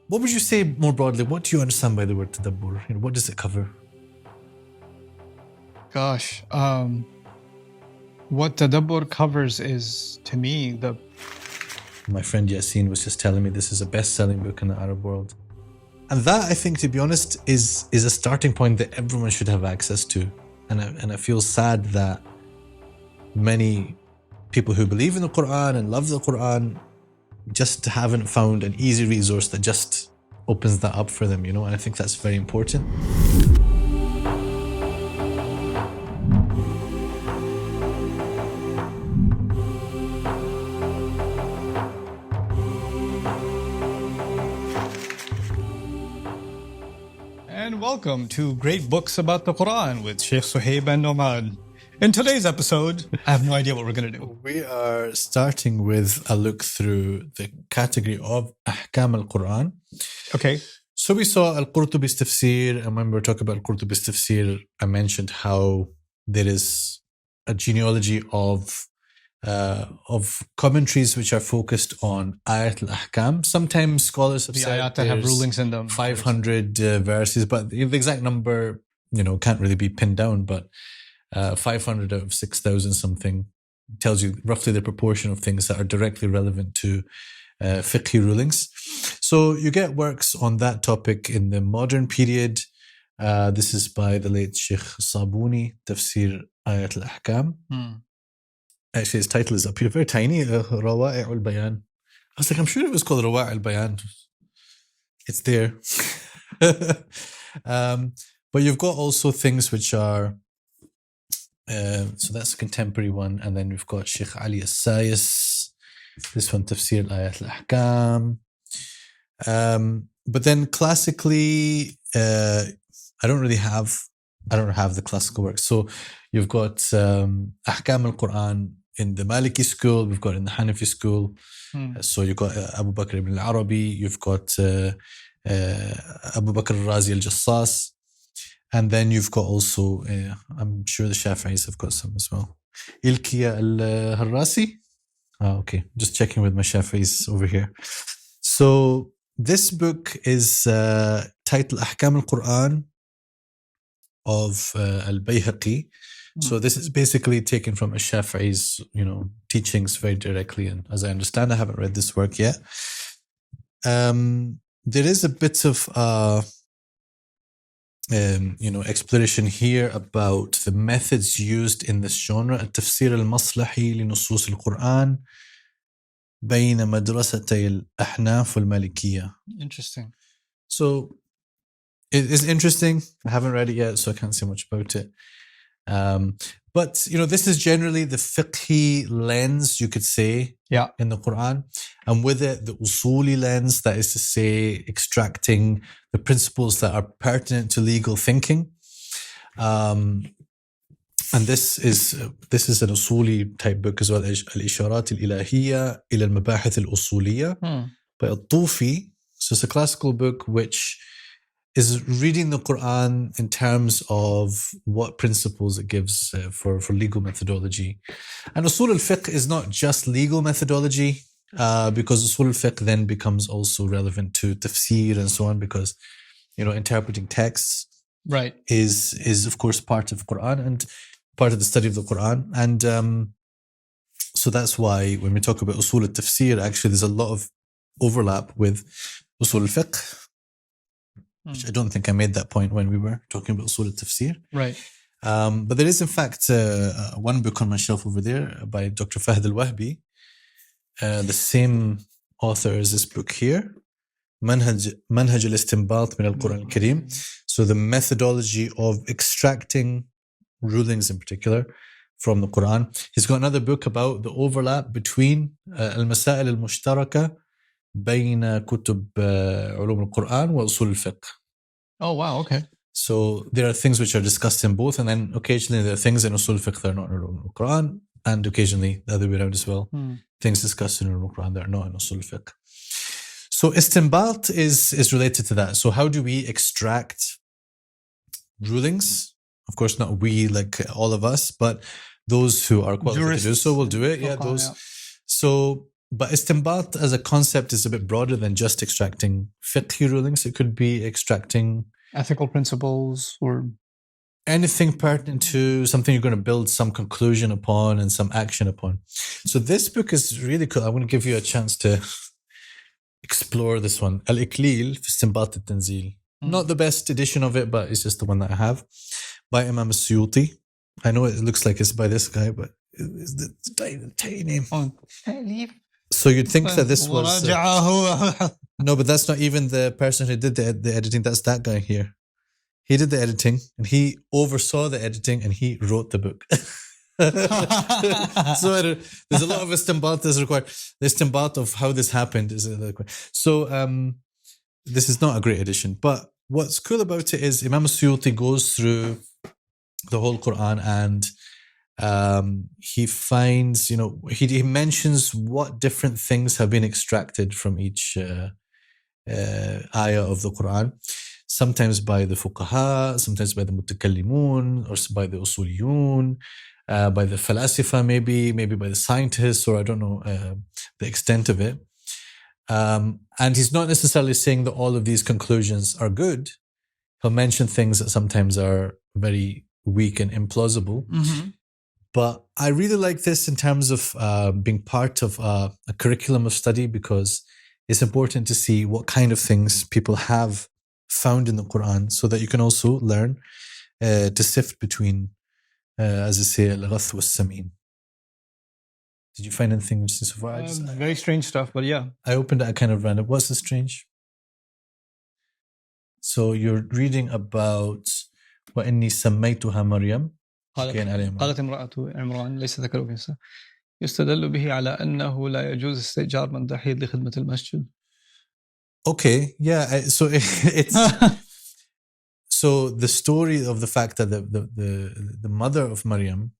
What would you say more broadly? What do you understand by the word tadabbur? What does it cover? Gosh, what Tadabbur covers is, to me, My friend Yassine was just telling me this is a best-selling book in the Arab world. And that, I think, to be honest, is a starting point that everyone should have access to. And I feel sad that many people who believe in the Qur'an and love the Qur'an just haven't found an easy resource that just opens that up for them, and I think that's very important. And welcome to Great Books About the Quran with Sheikh Sohaib and Nouman. In today's episode, I have no idea what we're going to do. We are starting with a look through the category of Ahkam al-Qur'an. Okay. So we saw al-Qurtubi's Tafsir, and when we were talking about al-Qurtubi's Tafsir, I mentioned how there is a genealogy of commentaries which are focused on ayat al-Ahkam. Sometimes scholars have The said ayat that have rulings in them. 500 verses, but the exact number, can't really be pinned down, but 500 out of 6,000 something tells you roughly the proportion of things that are directly relevant to fiqhi rulings. So you get works on that topic in the modern period. This is by the late Sheikh Sabuni, Tafsir Ayat al-Ahkam. Actually, his title is up here, very tiny, Rawa'i' al-Bayan. I was like, I'm sure it was called Rawa'i' al-Bayan. It's there. But you've got also things which are, so that's a contemporary one, and then we've got Sheikh Ali as-Sayis, this one, Tafsir Ayat al-Ahkam. But then classically, I don't have the classical works. So you've got Ahkam al-Qur'an in the Maliki school, we've got in the Hanafi school. So you've got Abu Bakr ibn al-Arabi, you've got Abu Bakr al-Razi al-Jassas, and then you've got also, I'm sure the Shafi'is have got some as well. Ilkiya al-Harrasi? Okay, just checking with my Shafi'is over here. So this book is titled Ahkam al-Qur'an of al-Bayhaqi. So this is basically taken from a Shafi'i's, teachings very directly. And as I understand, I haven't read this work yet. There is a bit of, exploration here about the methods used in this genre. التفسير المصلحي لنصوص القرآن بين مدرستي الأحناف والمالكية. Interesting. So it is interesting. I haven't read it yet, so I can't say much about it. But this is generally the fiqhi lens, you could say, in the Quran, and with it the usuli lens, that is to say, extracting the principles that are pertinent to legal thinking. And this is an usuli type book as well, al-Isharat al-Ilahiyya ila al-Mabahith al-Usuliyya by al-Tufi. So it's a classical book which is reading the Quran in terms of what principles it gives for legal methodology. And usul al-fiqh is not just legal methodology, because usul al-fiqh then becomes also relevant to tafsir and so on, because interpreting texts is of course part of Quran and part of the study of the Quran. And so that's why when we talk about usul al-tafsir, actually there's a lot of overlap with usul al-fiqh, which I don't think I made that point when we were talking about Surah Tafsir. Right. But there is, in fact, one book on my shelf over there by Dr. Fahd al-Wahbi, the same author as this book here, Manhaj al-Istinbat min al-Qur'an al-Kareem. So the methodology of extracting rulings in particular from the Quran. He's got another book about the overlap between al-Masail al-Mushtaraka بين كتب علوم القرآن وأصول الفقه. Oh wow, okay. So there are things which are discussed in both, and then occasionally there are things in Usul al-Fiqh that are not in Ulum al-Quran, and occasionally the other way around as well. Things discussed in Ulum al-Quran that are not in Usul al-Fiqh. So istinbat is related to that. So how do we extract rulings? Of course, not we, like all of us, but those who are qualified to do so will do it. So But istinbat as a concept is a bit broader than just extracting fiqhi rulings. It could be extracting ethical principles or anything pertinent to something you're going to build some conclusion upon and some action upon. So this book is really cool. I want to give you a chance to explore this one. Al-Iklil fi Istinbat al-Tanzil. Not the best edition of it, but it's just the one that I have. By Imam al-Suyuti. I know it looks like it's by this guy, but it's the tiny name. So you'd think that this was... no, but that's not even the person who did the editing. That's that guy here. He did the editing, and he oversaw the editing, and he wrote the book. So there's a lot of istinbat that's required. The istinbat of how this happened is required. So this is not a great edition. But what's cool about it is Imam Suyuti goes through the whole Qur'an, and he finds, he mentions what different things have been extracted from each ayah of the Qur'an. Sometimes by the fuqaha, sometimes by the mutakallimun, or by the usuliyun, by the falasifa maybe by the scientists, or I don't know the extent of it. And he's not necessarily saying that all of these conclusions are good. He'll mention things that sometimes are very weak and implausible. Mm-hmm. But I really like this in terms of being part of a curriculum of study, because it's important to see what kind of things people have found in the Quran, so that you can also learn to sift between, as I say, al-ghath was-samin. Did you find anything interesting so far? Very strange stuff, but yeah. I opened it at kind of random. What's the strange? So you're reading about وَإِنِّي سَمَّيْتُهَا مَرْيَمْ. قالت امرأة عمران ليس ذكر أنثى يستدل به على أنه لا يجوز استئجار من ضحية لخدمة المسجد. Okay, yeah. So it's so the story of the fact that the mother of Maryam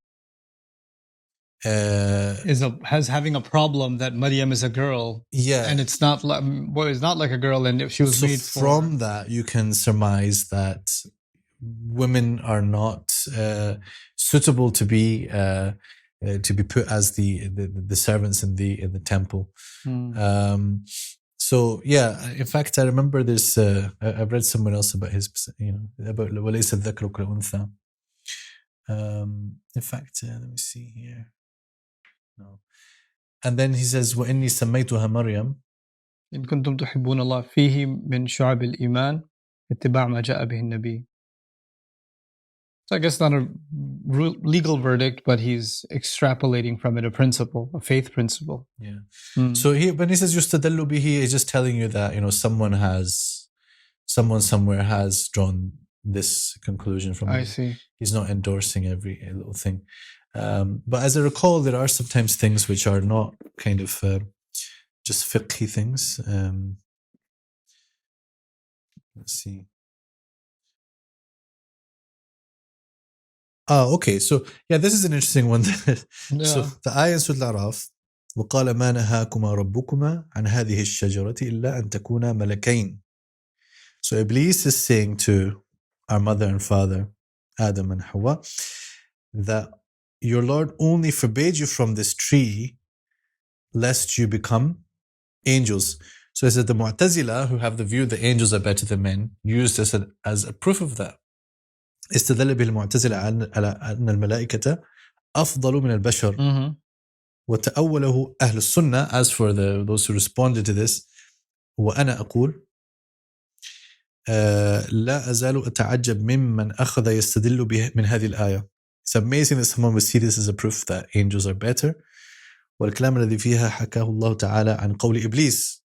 has having a problem that Maryam is a girl. Yeah, and it's not like a girl, and she was made for. From that, you can surmise that women are not suitable to be put as the servants in the temple. So yeah, in fact, I remember this. I've read somewhere else about his, about وَلَيْسَ الذَّكْرُ كَالْأُنْثَى. In fact, let me see here. No, and then he says وَإِنِّي سَمَّيْتُهَا مَرْيَمْ. إن كنتم تحبون الله فيه من شعب الإيمان اتباع ما جاء به النبي. So I guess not a legal verdict, but he's extrapolating from it a principle, a faith principle. Yeah. So when he says يُسْتَدَلُّ بِهِ, he's just telling you that someone somewhere has drawn this conclusion from it. I see. He's not endorsing every little thing. But as I recall, there are sometimes things which are not kind of just fiqhi things. Let's see. Okay. So yeah, this is an interesting one. So the ayah in Surah Al-Araf, وَقَالَ مَا نَهَاكُمَا رَبُّكُمَا عَنْ هَذِهِ الشَّجَرَةِ إِلَّا أَن تَكُونَا مَلَكَيْنِ. So Iblis is saying to our mother and father, Adam and Hawa, that your Lord only forbade you from this tree lest you become angels. So it says the Mu'tazila, who have the view that angels are better than men, used this as a proof of that. استدل به المعتزلة على أن الملائكة أفضل من البشر. وتأوله أهل السنة, as for those who responded to this, وأنا أقول لا أزال أتعجب ممن أخذ يستدل به من هذه الآية. It's amazing that someone would see this as a proof that angels are better. والكلام الذي فيها حكاه الله تعالى عن قول إبليس.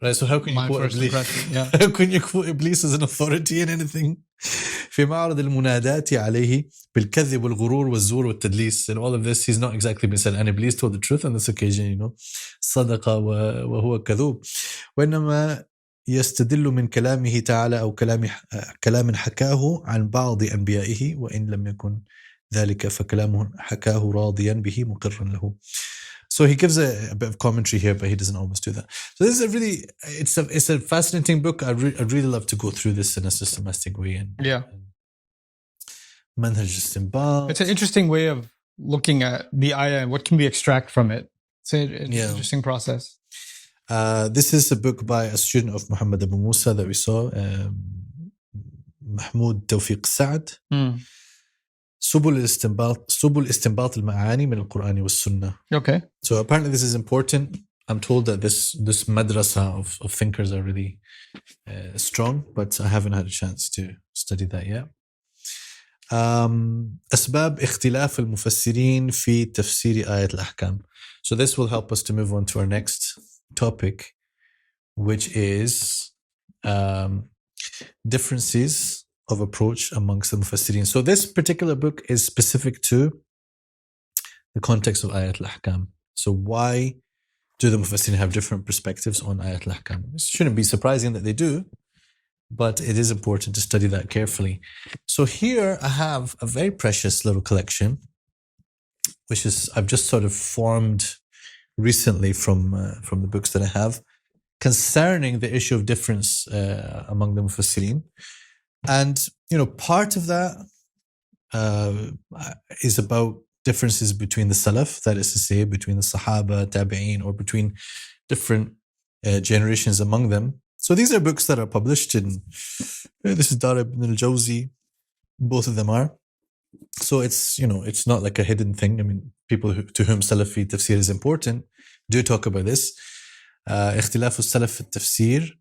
Right, so how can you quote Iblis? Yeah. How can you quote Iblis as an authority in anything? في معرض المنادات عليه بالكذب والغرور والزور والتدليس. And all of this, he's not exactly been said. And Iblis told the truth on this occasion, صدق وهو كذوب. وإنما يستدل من كلامه تعالى أو كلام حكاه عن بعض أنبيائه وإن لم يكن ذلك فكلامه حكاه راضيا به مقرا له. So he gives a bit of commentary here, but he doesn't always do that. So this is it's a fascinating book. I'd really love to go through this in a systematic way. It's an interesting way of looking at the ayah and what can we extract from it. It's an interesting process. This is a book by a student of Muhammad Abu Musa that we saw, Mahmoud Tawfiq Saad. سبل استنباط المعاني من القرآن والسنة. Okay. So apparently this is important. I'm told that this madrasa of thinkers are really strong, but I haven't had a chance to study that yet. أسباب اختلاف المفسرين في تفسير آية الأحكام. So this will help us to move on to our next topic, which is differences of approach amongst the mufassirin. So this particular book is specific to the context of Ayat al-Ahkam. So why do the mufassirin have different perspectives on Ayat al-Ahkam? It shouldn't be surprising that they do, but it is important to study that carefully. So here I have a very precious little collection, which is I've just sort of formed recently from the books that I have concerning the issue of difference among the mufassirin. And, part of that is about differences between the Salaf, that is to say, between the Sahaba, Tabi'een, or between different generations among them. So these are books that are published in, this is Dar ibn al-Jawzi, both of them are. So it's, it's not like a hidden thing. I mean, people to whom Salafi tafsir is important do talk about this. اختلاف السلف في التفسير.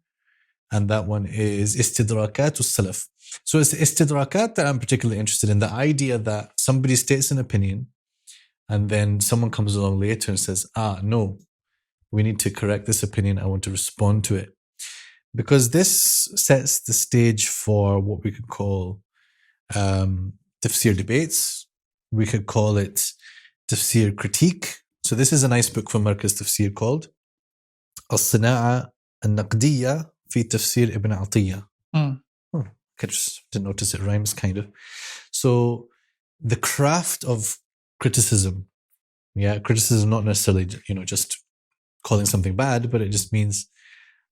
And that one is istidrakat al-salaf. So it's istidrakat that I'm particularly interested in. The idea that somebody states an opinion and then someone comes along later and says, no, we need to correct this opinion. I want to respond to it. Because this sets the stage for what we could call tafsir debates. We could call it tafsir critique. So this is a nice book from Markaz Tafsir called Al-Sina'a al-Naqdiyya في تفسير ابن عطية. I just didn't notice it rhymes kind of. So the craft of criticism, criticism not necessarily just calling something bad, but it just means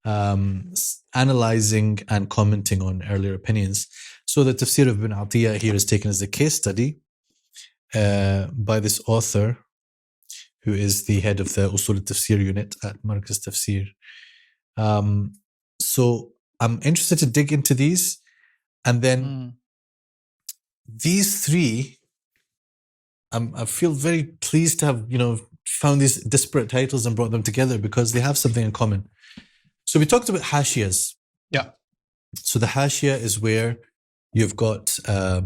analyzing and commenting on earlier opinions. So the tafsir of Ibn Atiyah here is taken as a case study by this author who is the head of the Usul al-Tafsir unit at Markaz Tafsir. So I'm interested to dig into these, and then these three, I feel very pleased to have found these disparate titles and brought them together because they have something in common. So we talked about hashiyas. Yeah. So the hashiya is where you've got a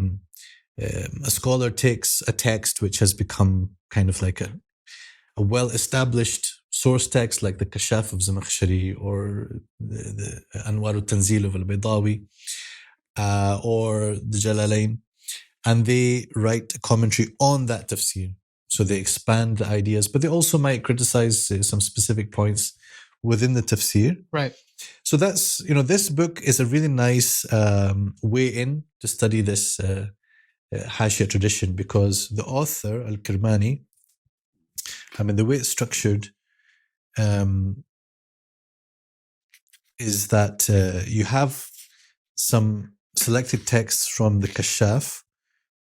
scholar takes a text which has become kind of like a well-established source text like the Kashaf of Zamakhshari or the Anwar al-Tanzil of al-Baydawi or the Jalalain, and they write a commentary on that tafsir. So they expand the ideas, but they also might criticize some specific points within the tafsir. Right. So that's, this book is a really nice way in to study this Hashia tradition because the author, Al-Kirmani, the way it's structured is that you have some selected texts from the Kashaf,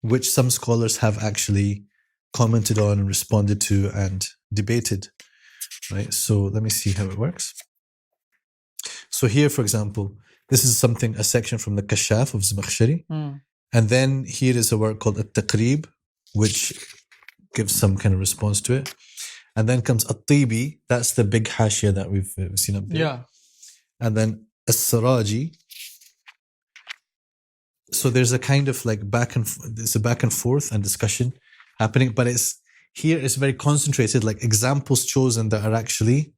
which some scholars have actually commented on and responded to and debated. Right? So let me see how it works. So here, for example, this is a section from the Kashaf of Zamakhshari. And then here is a work called At-Taqrib, which gives some kind of response to it. And then comes At-Tibi, that's the big hashia that we've seen up there. Yeah. And then As-Saraji. So there's a kind of like back and forth and discussion happening, but it's very concentrated, like examples chosen that are actually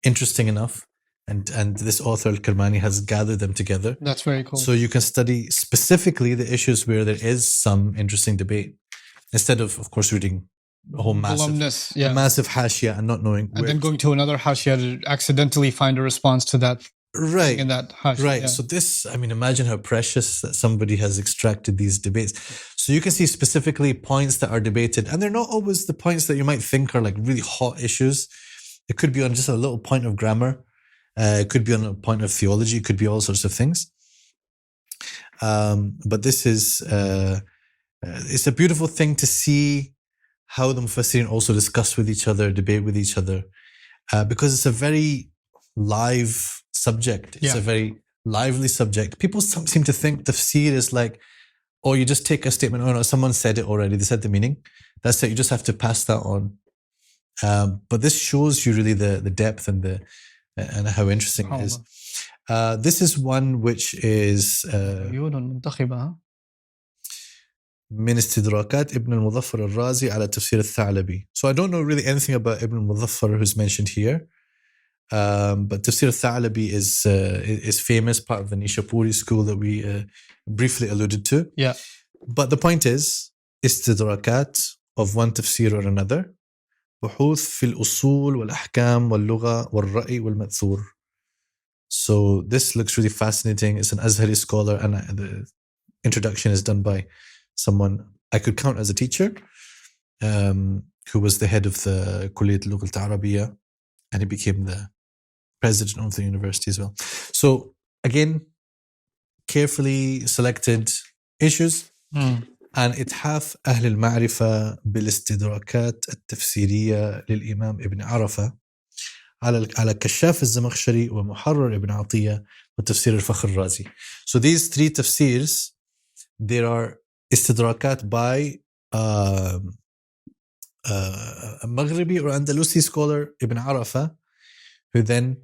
interesting enough. And this author, Al-Kirmani, has gathered them together. That's very cool. So you can study specifically the issues where there is some interesting debate, instead of course, reading a whole massive hashia and not knowing and then going to another hashia to accidentally find a response to that. Right. In that hashia. Right. Yeah. So this, imagine how precious that somebody has extracted these debates. So you can see specifically points that are debated, and they're not always the points that you might think are like really hot issues. It could be on just a little point of grammar. It could be on a point of theology. It could be all sorts of things. But this is, it's a beautiful thing to see how the Mufassirin also discuss with each other, debate with each other, because it's a very live subject. It's a very lively subject. People seem to think tafsir is like, oh, you just take a statement, oh no, someone said it already, they said the meaning. That's it, you just have to pass that on. But this shows you really the depth and how interesting it is. This is one which is من استدراكات ابن المظفر الرازي على تفسير الثعلبي. So I don't know really anything about Ibn al-Muzaffar who's mentioned here. But Tafsir al-Tha'labi is famous, part of the Nishapuri school that we briefly alluded to. Yeah. But the point is, istidrakat of one tafsir or another. بحوث في الأصول والأحكام واللغة والرأي والمأثور. So this looks really fascinating. It's an Azhari scholar, and the introduction is done by someone I could count as a teacher, who was the head of the Kulliyat al-Lugha al-Arabiyya, and he became the president of the university as well. So again, carefully selected issues. And إتحاف أهل المعرفة بالاستدراكات التفسيرية للإمام ابن عرفة على كشاف الزمخشري ومحرر ابن عطية وتفسير الفخر الرازي. So these three tafsirs, there are istidrakat by a Maghribi or Andalusi scholar, Ibn Arafah, who then,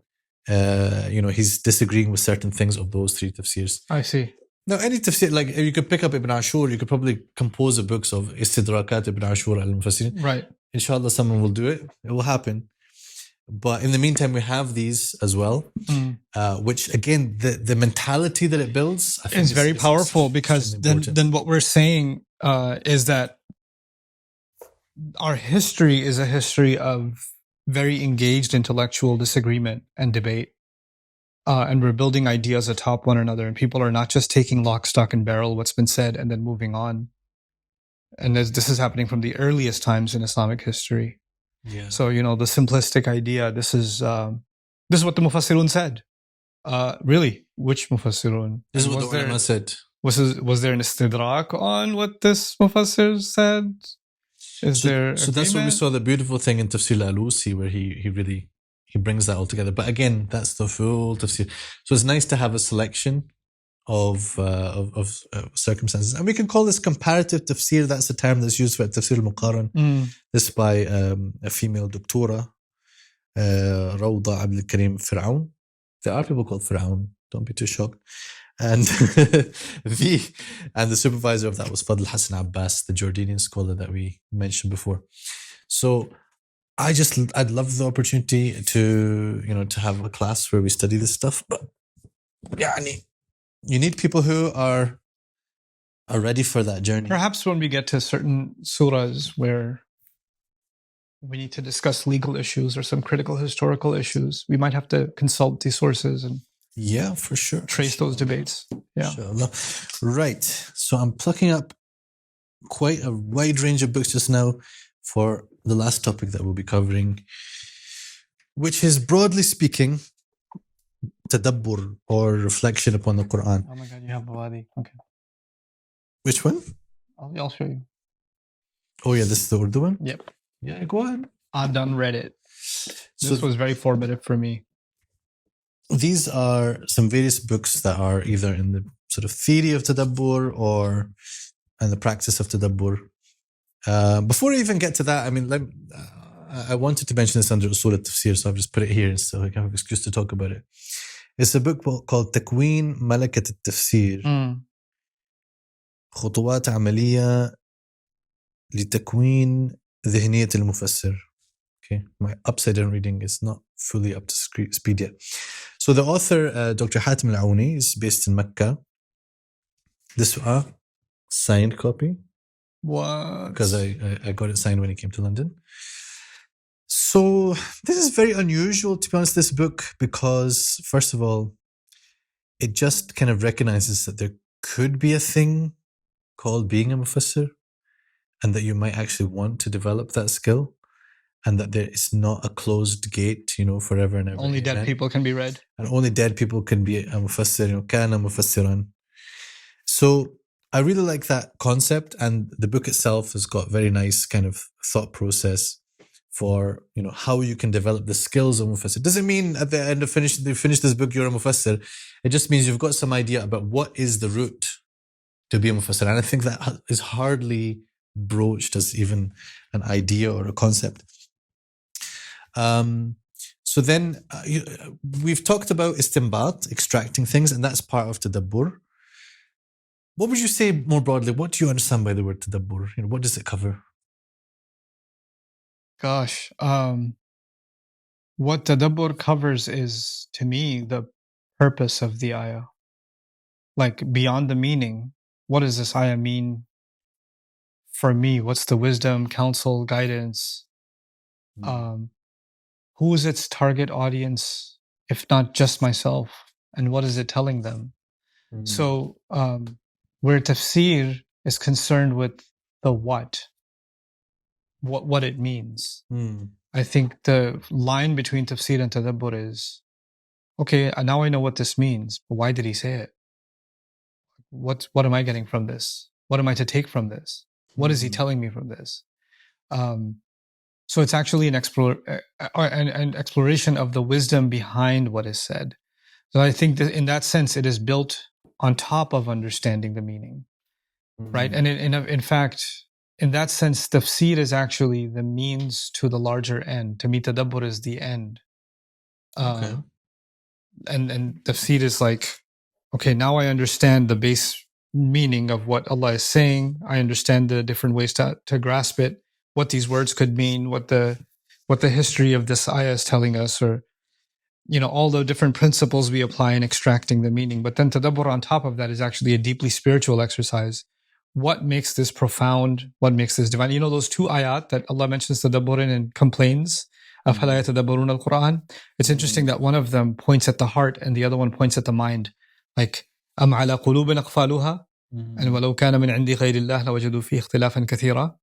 he's disagreeing with certain things of those three tafsirs. I see. Now, any tafsir, like if you could pick up Ibn Ashur, you could probably compose a books of istidrakat Ibn Ashur al-Mufassirin. Right. Inshallah, someone will do it. It will happen. But in the meantime, we have these as well, which again, the mentality that it builds, I think is very powerful, because then what we're saying is that our history is a history of very engaged intellectual disagreement and debate. And we're building ideas atop one another, and people are not just taking lock, stock, and barrel what's been said and then moving on. And this is happening from the earliest times in Islamic history. Yeah. So, the simplistic idea, this is what the Mufassirun said. Really, which Mufassirun? This is what the ulama said. Was there an istidrak on what this Mufassir said? So that's when we saw the beautiful thing in Tafsir al-Alusi, where he brings that all together. But again, that's the full tafsir. So it's nice to have a selection of circumstances. And we can call this comparative tafsir. That's the term that's used for Tafsir al-Muqaran. This by a female doctora, Rawda Abdul Karim Fir'aun. There are people called Fir'aun. Don't be too shocked. And the supervisor of that was Fadl Hassan Abbas, the Jordanian scholar that we mentioned before. So I'd love the opportunity to have a class where we study this stuff, but you need people who are ready for that journey. Perhaps when we get to certain surahs where we need to discuss legal issues or some critical historical issues, we might have to consult these sources and for sure, trace those debates. Inshallah. Right. So I'm plucking up quite a wide range of books just now for the last topic that we'll be covering, which is, broadly speaking, Tadabbur, or reflection upon the Qur'an. Oh my God, you have Bawadi. Okay. Which one? I'll show you. Oh yeah, this is the Urdu one? Yep. Yeah, go ahead. I've done read it. This was very formative for me. These are some various books that are either in the sort of theory of Tadabbur or in the practice of Tadabbur. Before I even get to that, I wanted to mention this under Usul al-Tafsir, so I've just put it here so I can have an excuse to talk about it. It's a book called Takween Malakat al-Tafsir. خطوات عملية لتكوين ذهنية المفسر. Okay, my upside down reading is not fully up to speed yet. So the author, Dr. Hatim al-Aouni, is based in Mecca. This is a signed copy. What? Because I got it signed when he came to London. So this is very unusual, to be honest, this book, because first of all, it just kind of recognizes that there could be a thing called being a mufassir, and that you might actually want to develop that skill, and that there is not a closed gate, forever and ever. Only dead people can be read. And only dead people can be a mufassir, kana mufassiran. So I really like that concept, and the book itself has got very nice kind of thought process for, you know, how you can develop the skills of mufassir. It doesn't mean at the end of finish this book you're a mufassir. It just means you've got some idea about what is the route to be a mufassir, and I think that is hardly broached as even an idea or a concept. So then we've talked about istinbat, extracting things, and that's part of tadabbur. What would you say more broadly? What do you understand by the word tadabbur? You know, what does it cover? Gosh, what tadabbur covers is, to me, the purpose of the ayah. Like, beyond the meaning, what does this ayah mean for me? What's the wisdom, counsel, guidance? Who is its target audience, if not just myself? And what is it telling them? So, where tafsir is concerned with the what it means. I think the line between tafsir and tadabbur is, okay, now I know what this means, but why did he say it? What am I getting from this? What am I to take from this? What is he telling me from this? So it's actually an exploration of the wisdom behind what is said. So I think that in that sense, it is built on top of understanding the meaning, right? And in fact, in that sense, tafsir is actually the means to the larger end. To me, tadabbur is the end. Okay. And tafsir is like, okay, now I understand the base meaning of what Allah is saying. I understand the different ways to grasp it, what these words could mean, what the history of this ayah is telling us, or, you know, all the different principles we apply in extracting the meaning. But then tadabbur on top of that is actually a deeply spiritual exercise. What makes this profound? What makes this divine? You know, those two ayat that Allah mentions tadabbur in and complains, أَفَلَا يَتَدَبَّرُونَ الْقُرْآنَ. It's interesting that one of them points at the heart and the other one points at the mind. Like, أَمْ عَلَى قُلُوبٍ أَقْفَالُهَا and وَلَوْ كَانَ مِنْ عِنْدِ غَيْرِ اللَّهِ لَوَجَدُوا فِيهِ اخْتِلَافًا كَثِيرًا.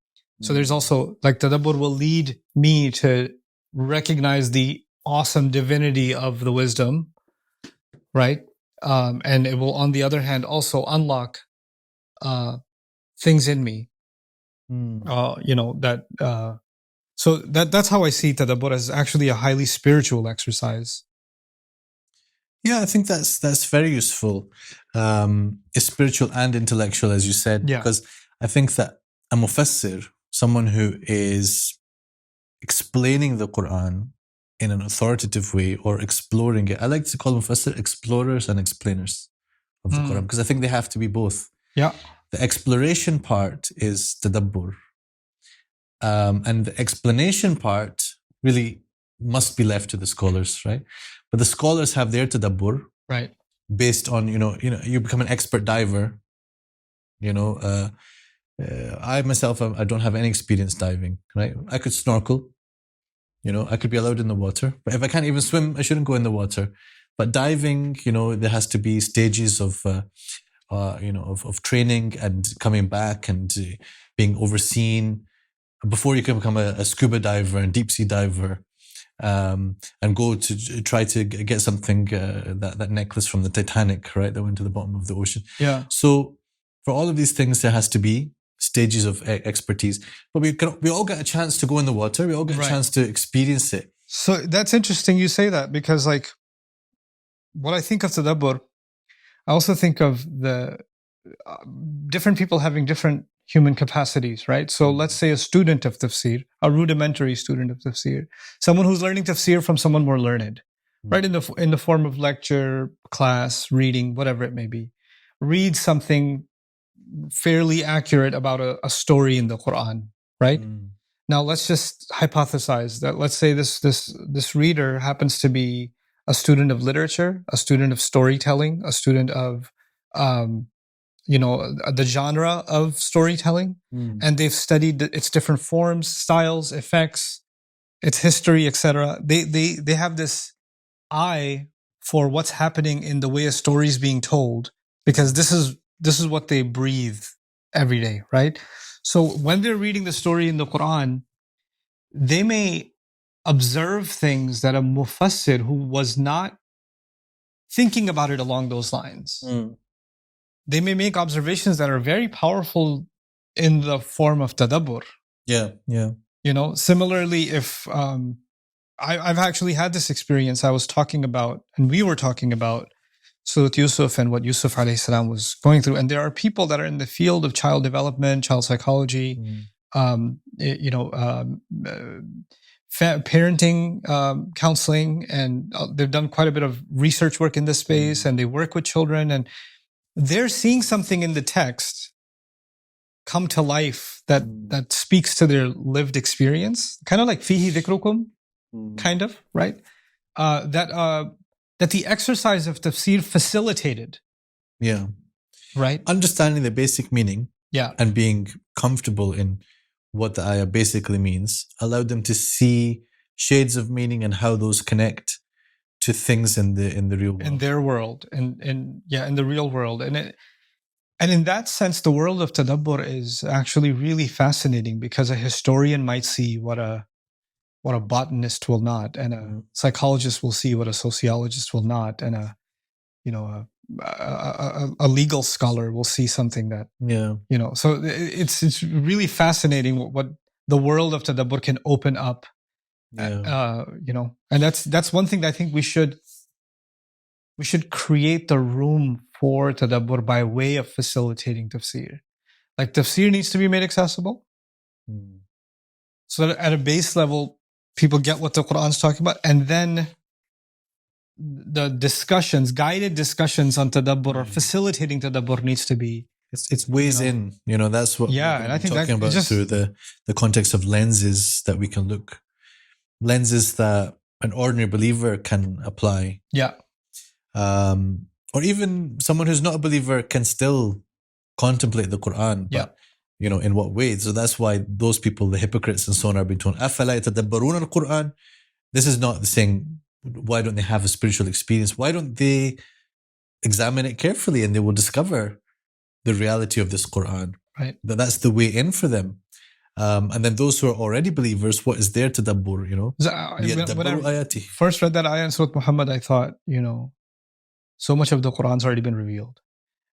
So there's also, like, tadabbur will lead me to recognize the awesome divinity of the wisdom, right? And it will, on the other hand, also unlock things in me. You know, that so that's how I see tadabbur, as actually a highly spiritual exercise. Yeah, I think that's very useful. It's spiritual and intellectual, as you said, because I think that a mufassir, someone who is explaining the Quran in an authoritative way or exploring it, I like to call mufassir explorers and explainers of the Quran, because I think they have to be both. Yeah. The exploration part is tadabbur. And the explanation part really must be left to the scholars, right? But the scholars have their tadabbur, right, based on, you become an expert diver. I myself, I don't have any experience diving, right? I could snorkel, I could be allowed in the water, but if I can't even swim, I shouldn't go in the water. But diving, there has to be stages of training and coming back and being overseen before you can become a scuba diver and deep sea diver, and go to try to get something, that necklace from the Titanic, right, that went to the bottom of the ocean. Yeah. So for all of these things, there has to be stages of expertise. But we all get a chance to go in the water. We all get a chance to experience it. So that's interesting you say that, because, like, what I think of tadabbur, I also think of the different people having different human capacities, right? So let's say a student of tafsir, a rudimentary student of tafsir, someone who's learning tafsir from someone more learned, right? In the form of lecture, class, reading, whatever it may be, read something fairly accurate about a story in the Qur'an, right? Now let's just hypothesize that, let's say this reader happens to be a student of literature, a student of storytelling, a student of the genre of storytelling, and they've studied its different forms, styles, effects, its history, etc. They have this eye for what's happening in the way a story is being told, because this is what they breathe every day, right? So when they're reading the story in the Quran, they may observe things that a mufassir who was not thinking about it along those lines they may make observations that are very powerful in the form of tadabbur. Yeah. You know, similarly, if I've actually had this experience, I was talking about, and we were talking about Surah Yusuf and what Yusuf alayhi salam was going through. And there are people that are in the field of child development, child psychology, parenting counseling, and they've done quite a bit of research work in this space, and they work with children, and they're seeing something in the text come to life that speaks to their lived experience, kind of like fihi dhikrukum, kind of, right? That the exercise of tafsir facilitated. Yeah. Right? Understanding the basic meaning, and being comfortable in what the ayah basically means allowed them to see shades of meaning and how those connect to things in the real world. In their world, in the real world. And in that sense, the world of tadabbur is actually really fascinating, because a historian might see what a botanist will not, and a psychologist will see what a sociologist will not, and a legal scholar will see something that, so it's really fascinating what the world of tadabbur can open up. And that's one thing that I think we should create the room for tadabbur by way of facilitating tafsir. Like, tafsir needs to be made accessible, so that at a base level people get what the Qur'an's talking about, and then the discussions, guided discussions on tadabbur or facilitating tadabbur needs to be. It's ways in, that's what we're and I think talking about through the context of lenses that we can look, lenses that an ordinary believer can apply. Yeah. Or even someone who's not a believer can still contemplate the Qur'an, but in what way? So that's why those people, the hypocrites and so on, are being told, أَفَلَا يَتَدَبَّرُونَ الْقُرْآنَ. This is not saying, why don't they have a spiritual experience? Why don't they examine it carefully, and they will discover the reality of this Qur'an. Right. That's the way in for them. And then those who are already believers, what is their tadabbur, When I first read that ayah in Surah Muhammad, I thought, so much of the Qur'an's already been revealed.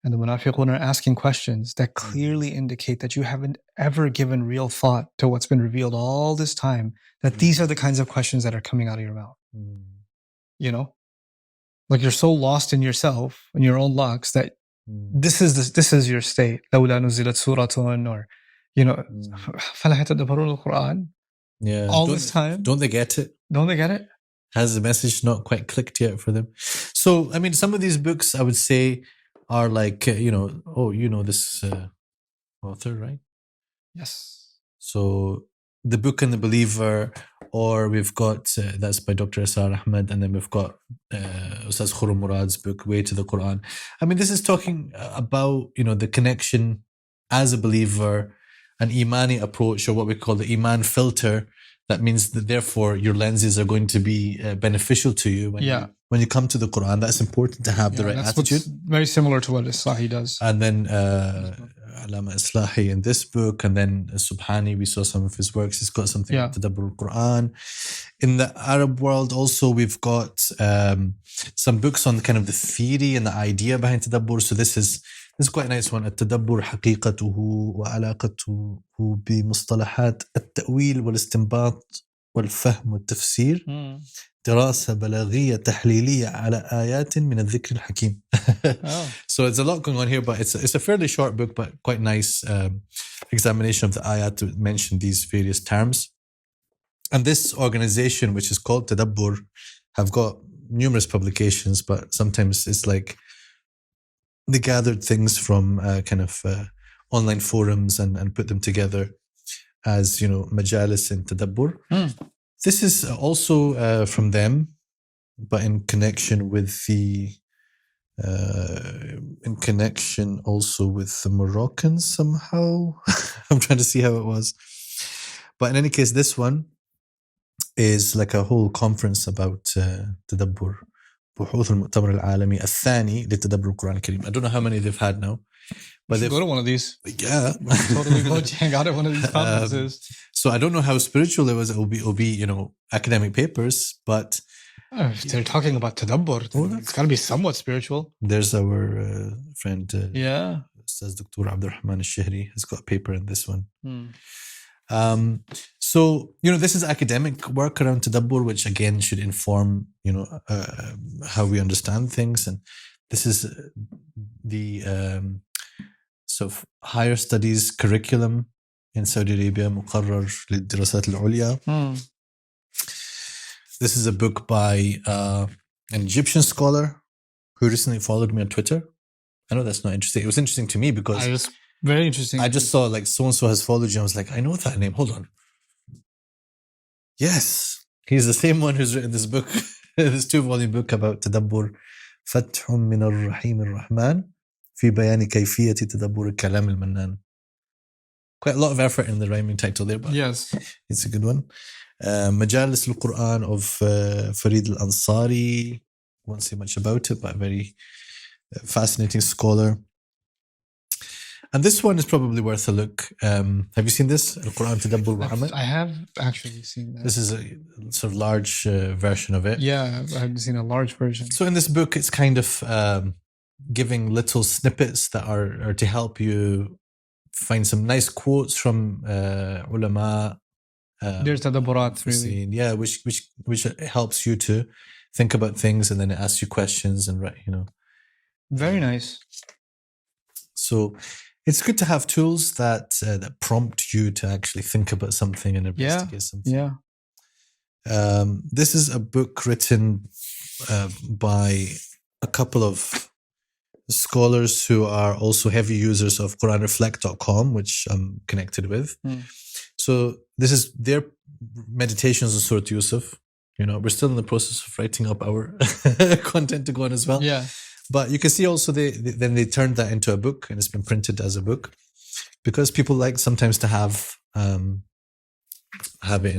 And the munafiqun are asking questions that clearly indicate that you haven't ever given real thought to what's been revealed all this time, that these are the kinds of questions that are coming out of your mouth. Like, you're so lost in yourself and your own lux that this is your state. لَوْلَا نُزِّلَتْ سُورَةٌ, or فَلَا يَتَدَبَّرُونَ الْقُرْآنَ. Yeah. All this time. Don't they get it? Don't they get it? Has the message not quite clicked yet for them? So, I mean, some of these books, I would say, are like, this author, right? Yes. So, The Book and the Believer, or we've got, that's by Dr. Asar Ahmed, and then we've got Ustadh Khurram Murad's book, Way to the Qur'an. I mean, this is talking about, the connection as a believer, an imani approach, or what we call the iman filter. That means that therefore your lenses are going to be beneficial to you when you come to the Qur'an. That's important to have the right attitude. Very similar to what Islahi does. And then Alama Islahi in this book, and then Subhani, we saw some of his works. He's got something to Tadabbur al-Qur'an. In the Arab world also, we've got some books on kind of the theory and the idea behind Tadabbur. So this is quite a nice one. التدبر حقيقته وعلاقته بمصطلحات التأويل والاستنباط والفهم والتفسير. دراسة بلاغية تحليلية على آيات من الذكر الحكيم. So it's a lot going on here, but it's a fairly short book, but quite nice examination of the ayat to mention these various terms. And this organization, which is called Tadabbur, have got numerous publications, but sometimes it's like they gathered things from online forums and put them together as, majalis and tadabbur. This is also from them, but in connection also with the Moroccans somehow. I'm trying to see how it was. But in any case, this one is like a whole conference about tadabbur. بحوث المؤتمر العالمي الثاني لتدبر القرآن الكريم. I don't know how many they've had now, but they've go to one of these. Yeah, totally go hang out at one of these conferences. So I don't know how spiritual it was. It will be academic papers, but If they're talking about Tadabbur, it's got to be somewhat spiritual. There's our friend, Ustadh Dr. Abdurrahman al-Shihri has got a paper in this one. Hmm. So, this is academic work around Tadabbur, which again should inform, how we understand things. And this is the sort of higher studies curriculum in Saudi Arabia, مقرر للدراسات العليا. This is a book by an Egyptian scholar who recently followed me on Twitter. I know that's not interesting. It was interesting to me because it was very interesting. I just saw like so-and-so has followed you. I was like, I know that name. Hold on. Yes. He's the same one who's written this book, this 2-volume book about Tadabbur. فتح من الرحيم الرحمن في بيان كيفية تدبر الكلام المنان. Quite a lot of effort in the rhyming title there, but yes, it's a good one. Majalis al-Qur'an of Farid al-Ansari. Won't say much about it, but a very fascinating scholar. And this one is probably worth a look. Have you seen this? Al-Qur'an Tadabbur Muhammad? I have actually seen that. This is a sort of large version of it. Yeah, I've seen a large version. So in this book, it's kind of giving little snippets that are to help you find some nice quotes from ulama. There's Tadabburat, really. Yeah, which helps you to think about things, and then it asks you questions and Very nice. So it's good to have tools that prompt you to actually think about something and investigate something. Yeah. This is a book written by a couple of scholars who are also heavy users of QuranReflect.com, which I'm connected with. So this is their meditations on Surah Yusuf. We're still in the process of writing up our content to go on as well. Yeah. But you can see also then they turned that into a book, and it's been printed as a book because people like sometimes to have it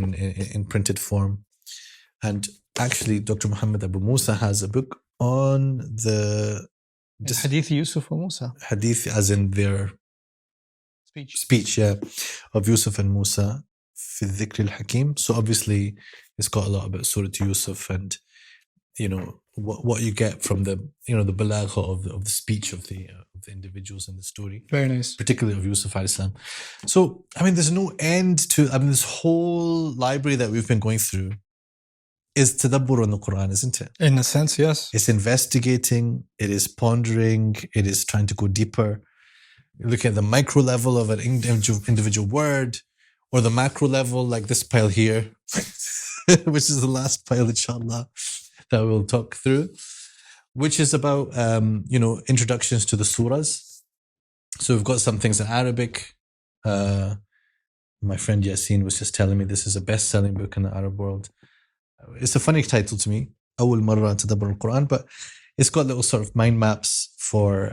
in printed form. And actually, Dr. Muhammad Abu Musa has a book on the Hadith Yusuf and Musa. Hadith, as in their speech, of Yusuf and Musa, fi dhikr al-Hakim. So obviously, it's got a lot about Surah Yusuf and what you get from the the balagha of the speech of the individuals in the story. Very nice, particularly of Yusuf alayhi salam. So there's no end to this whole library that we've been going through is tadabbur on the Quran, isn't it? In a sense, yes. It's investigating, it is pondering, it is trying to go deeper. You look at the micro level of an individual word, or the macro level, like this pile here, which is the last pile, inshallah, that we'll talk through, which is about introductions to the surahs. So we've got some things in Arabic. My friend Yasin was just telling me this is a best-selling book in the Arab world. It's a funny title to me, أول مرة تدبر القرآن, but it's got little sort of mind maps for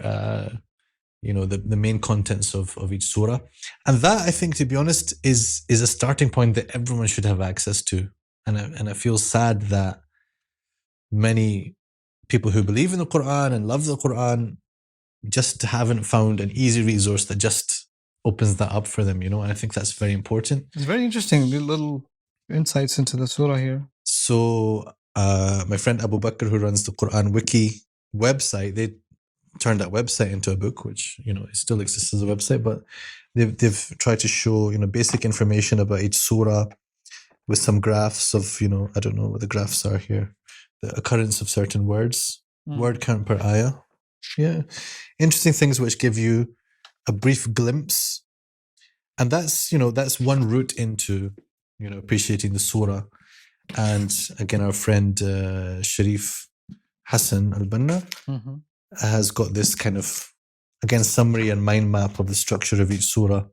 the main contents of each surah. And that, I think, to be honest, is a starting point that everyone should have access to. And I feel sad that many people who believe in the Quran and love the Quran just haven't found an easy resource that just opens that up for them, and I think that's very important. It's very interesting, little insights into the surah here. So my friend Abu Bakr, who runs the Quran Wiki website, they turned that website into a book, which it still exists as a website, but they've tried to show basic information about each surah with some graphs of I don't know what the graphs are here, the occurrence of certain words, word count per ayah. Yeah, interesting things which give you a brief glimpse, and that's one route into appreciating the surah. And again, our friend Sharif Hassan Al-Banna has got this kind of, again, summary and mind map of the structure of each surah.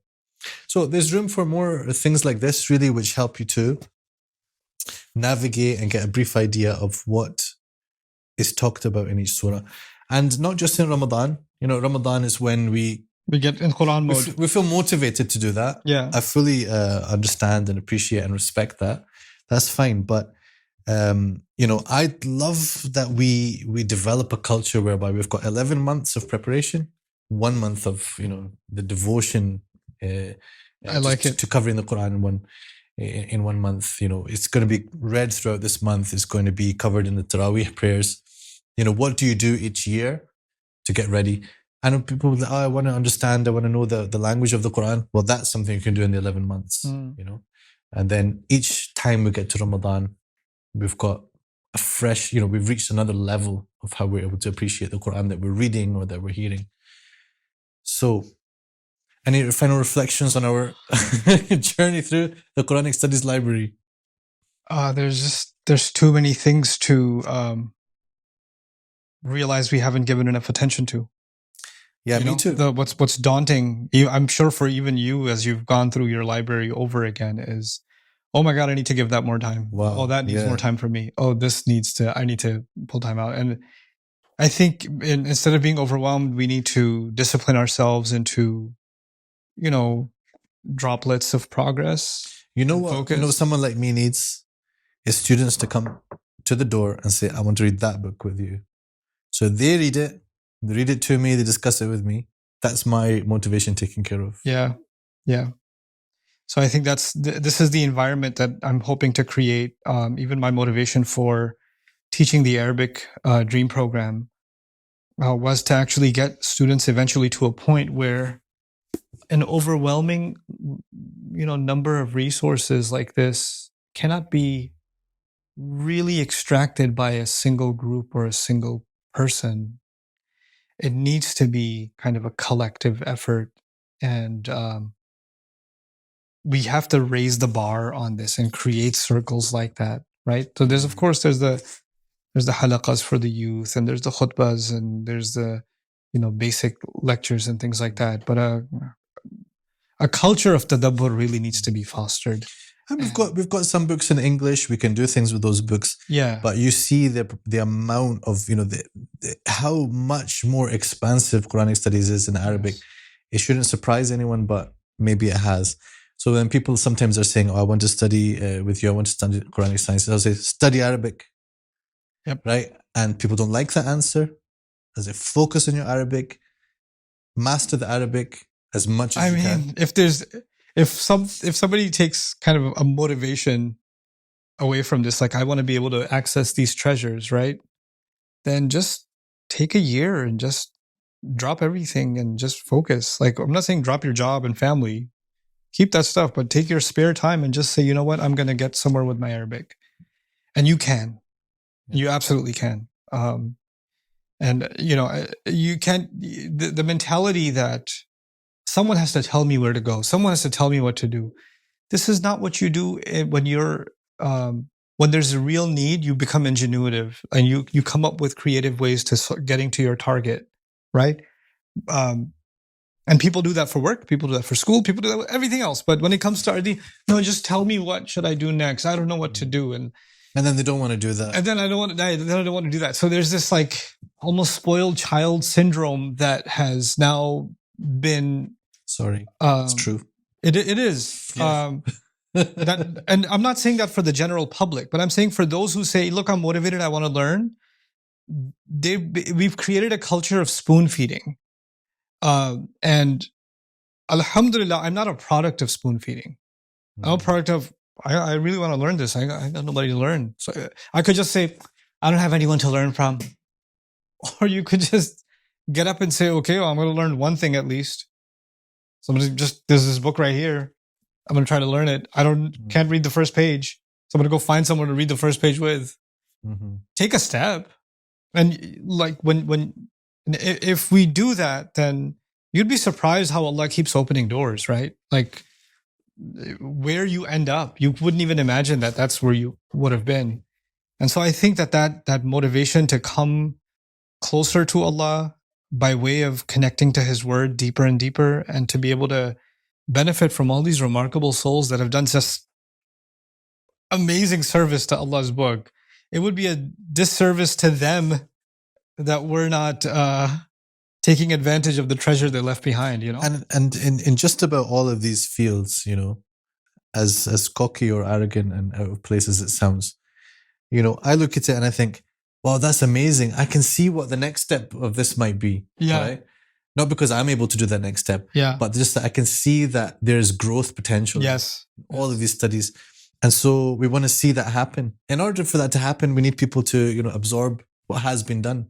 So there's room for more things like this, really, which help you to navigate and get a brief idea of what is talked about in each surah. And not just in Ramadan. Ramadan is when we get in Quran mode. We feel motivated to do that. Yeah. I fully understand and appreciate and respect that. That's fine. But, I'd love that we develop a culture whereby we've got 11 months of preparation, 1 month of, the devotion I like it. To covering the Quran in one. in 1 month. It's going to be read throughout this month. It's going to be covered in the Taraweeh prayers. What do you do each year to get ready? I know people that, I want to understand, I want to know the language of the Quran. Well, that's something you can do in the 11 months, And then each time we get to Ramadan, we've got a fresh, we've reached another level of how we're able to appreciate the Quran that we're reading or that we're hearing. So, any final reflections on our journey through the Quranic Studies Library? There's too many things to realize we haven't given enough attention to. Yeah, me too. What's daunting, I'm sure for even you as you've gone through your library over again, is, oh my God, I need to give that more time. Wow. Oh, that needs more time for me. Oh, I need to pull time out. And I think instead of being overwhelmed, we need to discipline ourselves into, droplets of progress. What? Focus. Someone like me needs is students to come to the door and say, I want to read that book with you. So they read it to me, they discuss it with me. That's my motivation taken care of. Yeah. So I think this is the environment that I'm hoping to create. Even my motivation for teaching the Arabic Dream program was to actually get students eventually to a point where an overwhelming, number of resources like this cannot be really extracted by a single group or a single person. It needs to be kind of a collective effort, and we have to raise the bar on this and create circles like that, right? So there's the halaqas for the youth, and there's the khutbahs, and there's the basic lectures and things like that. But a culture of tadabbur really needs to be fostered. And we've got some books in English. We can do things with those books. Yeah. But you see the amount of how much more expansive Quranic studies is in Arabic. Yes. It shouldn't surprise anyone, but maybe it has. So when people sometimes are saying, "Oh, I want to study with you. I want to study Quranic sciences," I'll say, "Study Arabic." Yep. Right. And people don't like that answer. I say, focus on your Arabic, master the Arabic as much as you can. If somebody takes kind of a motivation away from this, like I want to be able to access these treasures, right? Then just take a year and just drop everything and just focus. Like, I'm not saying drop your job and family, keep that stuff, but take your spare time and just say, you know what, I'm going to get somewhere with my Arabic. And you can. You absolutely can. And you can't, the mentality that someone has to tell me where to go, someone has to tell me what to do. This is not what you do when you're, when there's a real need. You become ingenuitive and you come up with creative ways to getting to your target, right? And people do that for work, people do that for school, people do that with everything else. But when it comes to RD, no, just tell me what should I do next. I don't know what to do. And then they don't want to do that. And then I don't want to do that. So there's this like almost spoiled child syndrome that has now been. Sorry, it's true. It is. Yeah. And I'm not saying that for the general public, but I'm saying for those who say, look, I'm motivated, I want to learn. We've created a culture of spoon feeding. And alhamdulillah, I'm not a product of spoon feeding. I'm a product of, I really want to learn this. I got nobody to learn. So I could just say, I don't have anyone to learn from. Or you could just get up and say, okay, well, I'm going to learn one thing at least. There's this book right here. I'm going to try to learn it. Can't read the first page. So I'm going to go find someone to read the first page with. Mm-hmm. Take a step. And like if we do that, then you'd be surprised how Allah keeps opening doors, right? Like where you end up, you wouldn't even imagine that that's where you would have been. And so I think that motivation to come closer to Allah by way of connecting to His word deeper and deeper, and to be able to benefit from all these remarkable souls that have done just amazing service to Allah's book. It would be a disservice to them that we're not taking advantage of the treasure they left behind, And in just about all of these fields, as cocky or arrogant and out of place as it sounds, I look at it and I think, wow, that's amazing. I can see what the next step of this might be. Yeah. Right? Not because I'm able to do that next step, but just that I can see that there's growth potential. Yes. All of these studies. And so we want to see that happen. In order for that to happen, we need people to, absorb what has been done.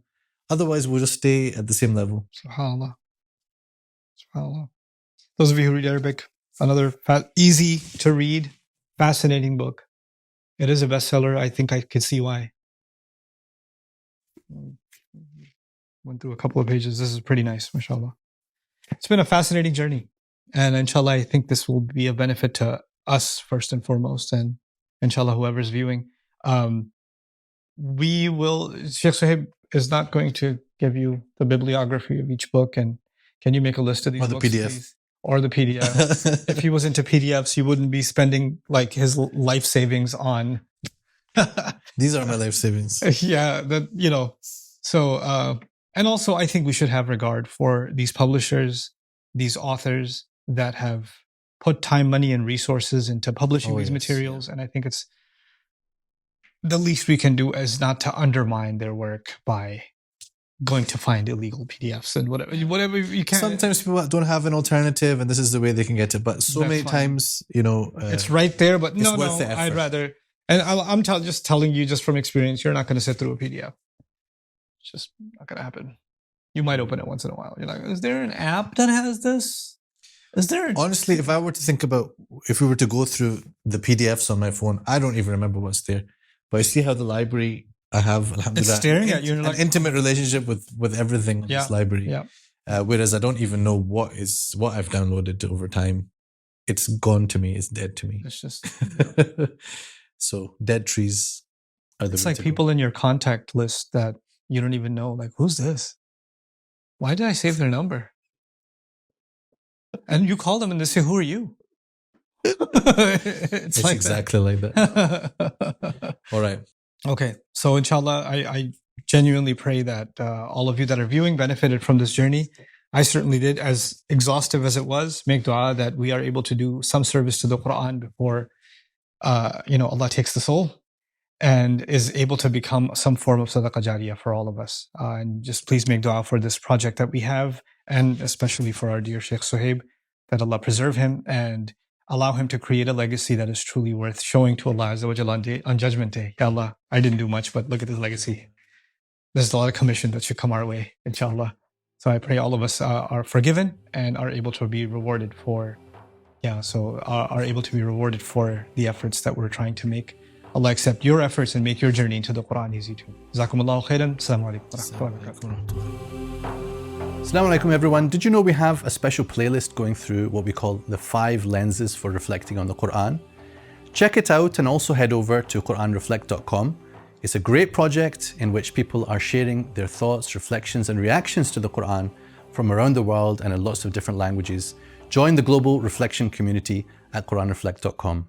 Otherwise, we'll just stay at the same level. SubhanAllah. SubhanAllah. Those of you who read Arabic, another easy to read, fascinating book. It is a bestseller. I think I could see why. Went through a couple of pages. This is pretty nice, mashallah. It's been a fascinating journey. And inshallah, I think this will be a benefit to us first and foremost. And inshallah, whoever's viewing. We will, Sheikh Sohaib is not going to give you the bibliography of each book. And can you make a list of these books, PDF. Please? Or the PDF. If he was into PDFs, he wouldn't be spending like his life savings on. These are my life savings. Yeah, So, and also I think we should have regard for these publishers, these authors that have put time, money, and resources into publishing these materials. And I think it's the least we can do is not to undermine their work by going to find illegal PDFs and whatever you can. Sometimes people don't have an alternative, and this is the way they can get it. But so many times, it's right there. But no, worth the effort. I'd rather. And I'm just telling you, just from experience, you're not going to sit through a PDF. It's just not going to happen. You might open it once in a while. You're like, is there an app that has this? Is there? Honestly, if I were to think about, if we were to go through the PDFs on my phone, I don't even remember what's there. But I see how the library I have, it's staring at you. An intimate relationship with everything in this library. Yeah. Whereas I don't even know what I've downloaded over time. It's gone to me. It's dead to me. It's just so dead trees are the. It's like people in your contact list that you don't even know. Like, who's this? Why did I save their number? And you call them and they say, "Who are you?" it's like exactly like that. All right. Okay, so inshallah, I genuinely pray that all of you that are viewing benefited from this journey. I certainly did, as exhaustive as it was. Make dua that we are able to do some service to the Qur'an before, Allah takes the soul and is able to become some form of sadaqah jariyah for all of us. And just please make dua for this project that we have, and especially for our dear Sheikh Sohaib, that Allah preserve him and allow him to create a legacy that is truly worth showing to Allah Azza wa Jalla on Judgment Day. Ya Allah, I didn't do much, but look at this legacy. There's a lot of commission that should come our way, inshallah. So I pray all of us are forgiven and are able to be rewarded for, are able to be rewarded for the efforts that we're trying to make. Allah accept your efforts and make your journey into the Qur'an easy too. Jazakumullahu khairan. Assalamu alaikum wa rahmatullahi. Assalamu alaikum everyone. Did you know we have a special playlist going through what we call the 5 lenses for reflecting on the Qur'an? Check it out and also head over to QuranReflect.com. It's a great project in which people are sharing their thoughts, reflections and reactions to the Qur'an from around the world and in lots of different languages. Join the global reflection community at QuranReflect.com.